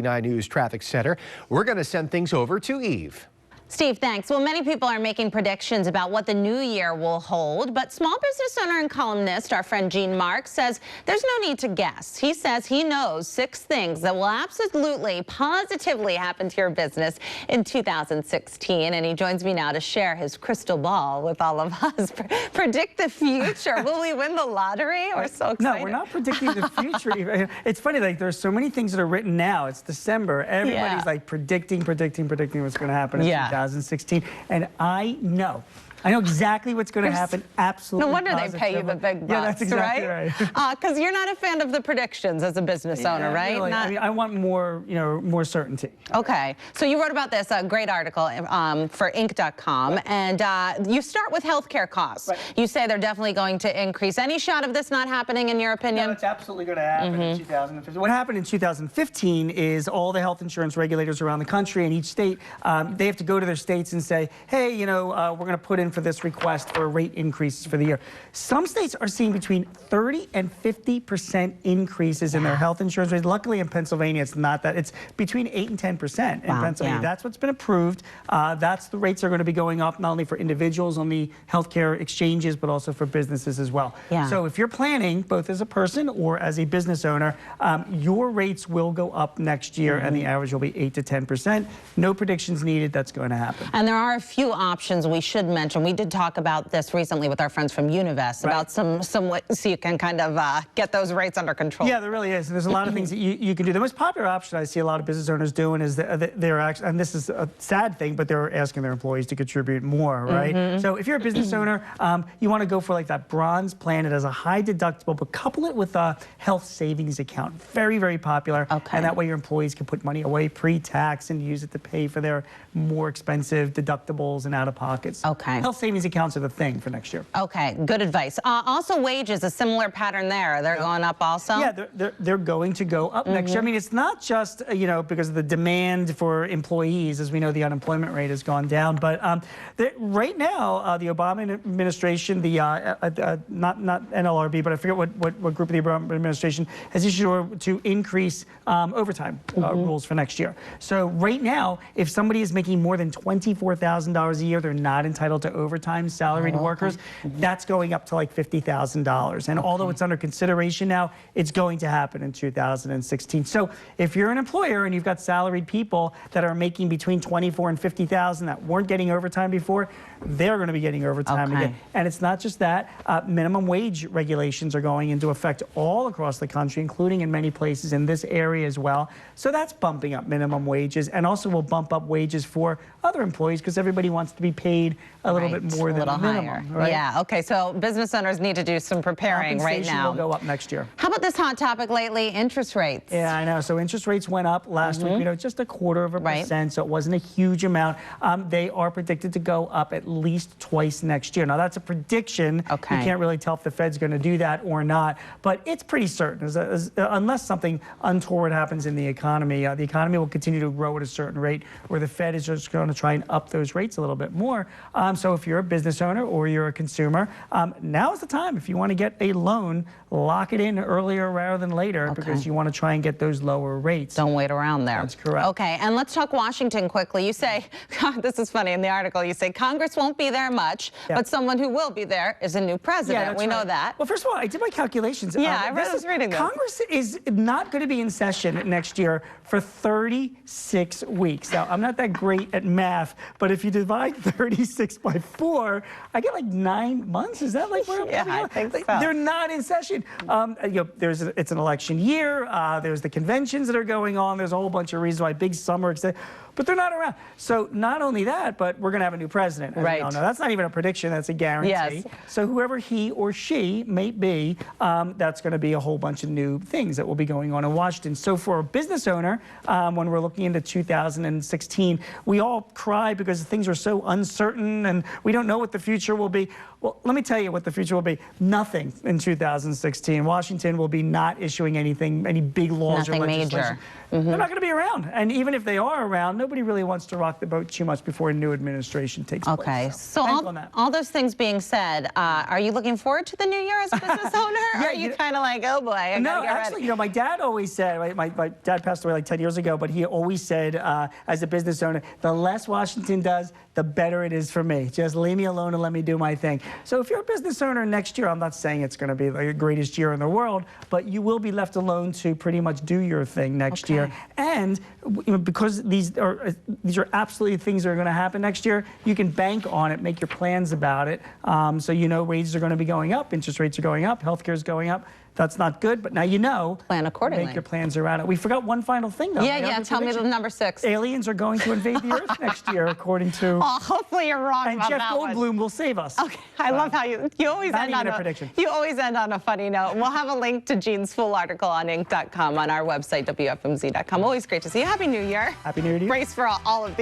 9 News Traffic Center. We're going to send things over to Eve. Steve, thanks. Well, many people are making predictions about what the new year will hold, but small business owner and columnist, our friend Gene Marks, says there's no need to guess. He says he knows 6 things that will absolutely, positively happen to your business in 2016, and he joins me now to share his crystal ball with all of us. Predict the future. Will we win the lottery? We're so excited. No, we're not predicting the future. It's funny, like there's so many things that are written now. It's December. Everybody's like predicting what's going to happen in 2016, and I know exactly what's going to happen. Absolutely. No wonder they pay you the big bucks, that's exactly right. Because you're not a fan of the predictions as a business owner, right? Really. I mean, I want more, more certainty. Okay. So you wrote about this, a great article for Inc.com, and you start with healthcare costs. Right. You say they're definitely going to increase. Any shot of this not happening in your opinion? No, it's absolutely going to happen in 2015. What happened in 2015 is all the health insurance regulators around the country in each state, they have to go to their states and say, hey, we're going to put in for this request for rate increases for the year. Some states are seeing between 30 and 50% increases in their health insurance rates. Luckily in Pennsylvania, it's not that. It's between 8 and 10% in Pennsylvania. That's what's been approved. That's the rates are going to be going up not only for individuals on the healthcare exchanges, but also for businesses as well. So if you're planning, both as a person or as a business owner, your rates will go up next year, and the average will be 8 to 10%. No predictions needed. That's going to happen. And there are a few options we should mention. We did talk about this recently with our friends from Univest about some ways so you can kind of get those rates under control. Yeah, there really is. There's a lot of things that you can do. The most popular option I see a lot of business owners doing is they're actually, and this is a sad thing, but they're asking their employees to contribute more, right? So if you're a business owner, you want to go for like that bronze plan. It has a high deductible, but couple it with a health savings account. Very, very popular. And that way your employees can put money away pre-tax and use it to pay for their more expensive deductibles and out-of-pockets. Health savings accounts are the thing for next year. Okay, good advice. Also, wages, a similar pattern there. They're going up also? Yeah, they're going to go up next year. I mean, it's not just, because of the demand for employees. As we know, the unemployment rate has gone down. But right now, the Obama administration, not NLRB, but I forget what group of the Obama administration has issued to increase overtime rules for next year. So right now, if somebody is making more than $24,000 a year, they're not entitled to overtime, salaried workers. That's going up to like $50,000. And although it's under consideration now, it's going to happen in 2016. So if you're an employer and you've got salaried people that are making between $24,000 and $50,000 that weren't getting overtime before, they're going to be getting overtime again. And it's not just that. Minimum wage regulations are going into effect all across the country, including in many places in this area as well. So that's bumping up minimum wages, and also will bump up wages for other employees because everybody wants to be paid a little bit more than the minimum. Yeah, okay, so business owners need to do some preparing right now. Will go up next year. How about this hot topic lately, interest rates? Yeah, I know. So interest rates went up last week, just 1/4%, so it wasn't a huge amount. They are predicted to go up at least twice next year. Now, that's a prediction. You can't really tell if the Fed's going to do that or not, but it's pretty certain. Unless something untoward happens in the economy will continue to grow at a certain rate, where the Fed is just going to try and up those rates a little bit more. So if you're a business owner or you're a consumer, now is the time. If you want to get a loan, lock it in earlier rather than later, because you want to try and get those lower rates. Don't wait around there. That's correct. Okay, and let's talk Washington quickly. You say, this is funny in the article, you say Congress won't be there much, but someone who will be there is a new president. We know that. Well, first of all, I did my calculations. Yeah, I was reading this. Congress is not going to be in session next year for 36 weeks. Now, I'm not that great at math, but if you divide 36 by 4, I get like 9 months. Is that like where I'm coming out? I think so. They're not in session. It's an election year. There's the conventions that are going on. There's a whole bunch of reasons why, big summer, but they're not around. So not only that, but we're going to have a new president. Now, that's not even a prediction. That's a guarantee. So whoever he or she may be, that's going to be a whole bunch of new things that will be going on in Washington. So for a business owner, when we're looking into 2016, we all cry because things are so uncertain and We don't know what the future will be. Well, let me tell you what the future will be. Nothing in 2016. Washington will be not issuing anything, any big laws Nothing or legislation. major. They're not going to be around. And even if they are around, nobody really wants to rock the boat too much before a new administration takes place. Okay, so bank on that. all those things being said, are you looking forward to the new year as a business owner? Or are you kind of like, oh boy, I No, gotta get actually, ready? you know, my dad always said, my dad passed away like 10 years ago, but he always said, as a business owner, the less Washington does, the better it is for me. Just leave me alone and let me do my thing. So if you're a business owner next year, I'm not saying it's going to be the greatest year in the world, but you will be left alone to pretty much do your thing next year. And because these are absolutely things that are going to happen next year, you can bank on it, make your plans about it. So you know wages are going to be going up, interest rates are going up, healthcare is going up. That's not good, but now you know. Plan accordingly. Make your plans around it. We forgot one final thing, though. Yeah, tell me the number 6. Aliens are going to invade the Earth next year, according to. Oh, hopefully you're wrong And about Jeff that one. Goldblum will save us. Okay, I love how you always Not end even on a prediction. You always end on a funny note. We'll have a link to Gene's full article on Inc.com on our website, WFMZ.com. Always great to see you. Happy New Year. Happy New Year to you. Brace for all of these.